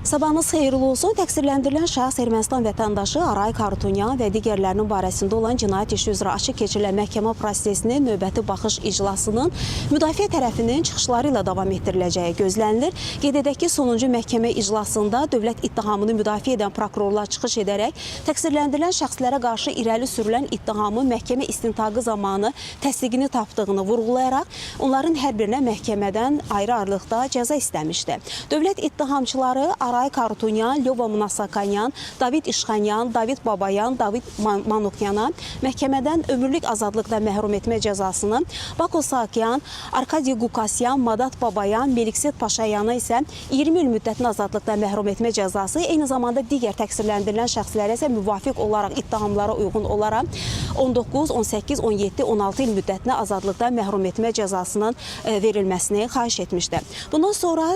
Sabahınız xeyirli olsun. Təqsirləndirilən şəxs Ermənistan vətəndaşı Aray Karutunyan və digərlərinin barəsində olan cinayət işi üzrə açıq keçirilən məhkəmə prosesinin növbəti baxış iclasının müdafiə tərəfinin çıxışları ilə davam etdiriləcəyi gözlənilir. Qeyd edək ki, sonuncu məhkəmə iclasında dövlət ittihamını müdafiə edən prokurorlar çıxış edərək təqsirləndirilən şəxslərə qarşı irəli sürülən ittihamın məhkəmə istintaqı zamanı təsdiqini tapdığını vurğulayaraq onların hər birinə məhkəmədən ayrı-ayrılıqda cəza istəmişdi. Dövlət ittihamçıları Aray Karutunyan, Lyova Mnasakanyan, David İşxanyan, David Babayan, David Manukyana məhkəmədən ömürlük azadlıqdan məhrum etmə cəzasını, Bako Sakyan, Arkadiy Qukasyan, Madat Babayan, Melikset Paşayana isə 20 il müddətinə azadlıqdan məhrum etmə cəzası, eyni zamanda digər təqsirləndirilən şəxslərə isə müvafiq olaraq ittihamlara uyğun olaraq 19, 18, 17, 16 il müddətinə azadlıqdan məhrum etmə cəzasının verilməsini xahiş etmişdi. Bundan sonra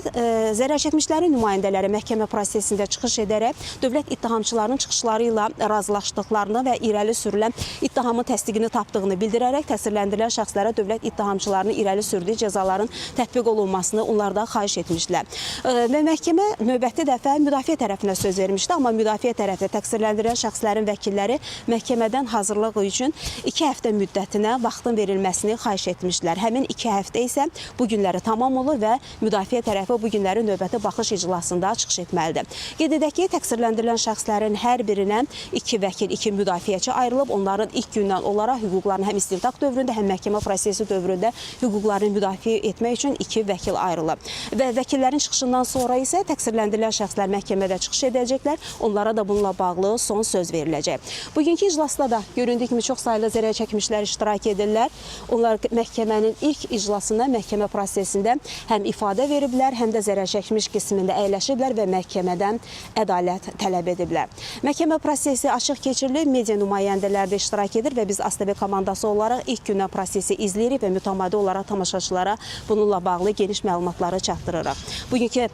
zərərçəkmişlərin nümayəndələri məhkəmə prosesində çıxış edərək dövlət ittihamçılarının çıxışları ilə razılaşdıqlarını və irəli sürülən ittihamın təsdiqini tapdığını bildirərək təqsirləndirilən şəxslərə dövlət ittihamçılarının irəli sürdüyü cəzaların tətbiq olunmasını onlar da xahiş etmişdilər. Və məhkəmə növbəti dəfə müdafiə tərəfinə söz vermişdi, amma müdafiə tərəfi təqsirləndirilən şəxslərin vəkilləri məhkəmədən hazırlıq üçün 2 həftə müddətinə vaxtın verilməsini xahiş etmişdilər. Həmin 2 həftə isə bu günləri tamam olur və müdafiə tərəfi bu günləri növbəti baxış iclasında çıxış etməlidir. Qeyd edək ki, təqsirləndirilən şəxslərin hər birinə 2 vəkil, 2 müdafiəçi ayrılıb. Onların ilk gündən olaraq hüquqlarını həm istintaq dövründə, həm məhkəmə prosesi dövründə hüquqlarını müdafiə etmək üçün 2 vəkil ayrılıb. Və vəkillərin çıxışından sonra isə təqsirləndirilən şəxslər məhkəmədə çıxış edəcəklər. Onlara da bununla bağlı son söz veriləcək. Bugünkü iclasda da göründüyü kimi çox saylı zərərçəkmişlər iştirak edirlər. Onlar məhkəmənin ilk iclasında, məhkəmə prosesində həm ifadə veriblər, həm də zərərçəkmiş qismində əyləşiblər və məhkəmədən ədalət tələb ediblər. Məhkəmə prosesi açıq keçirilir, media nümayəndələri də iştirak edir və biz ASTV komandası olaraq ilk gündən prosesi izləyirik və mütəmadi olaraq tamaşaçılara bununla bağlı geniş məlumatları çatdırırıq. Bugünkü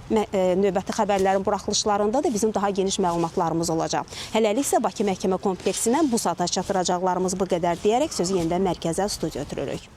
növbəti xəbərlərin buraxılışlarında da bizim daha geniş məlumatlarımız olacaq. Hələlik isə Bakı məhkəmə kompleksindən bu saata çatdıracaqlarımız bu qədər deyərək sözü yenidən mərkəzə studiya ötürürük.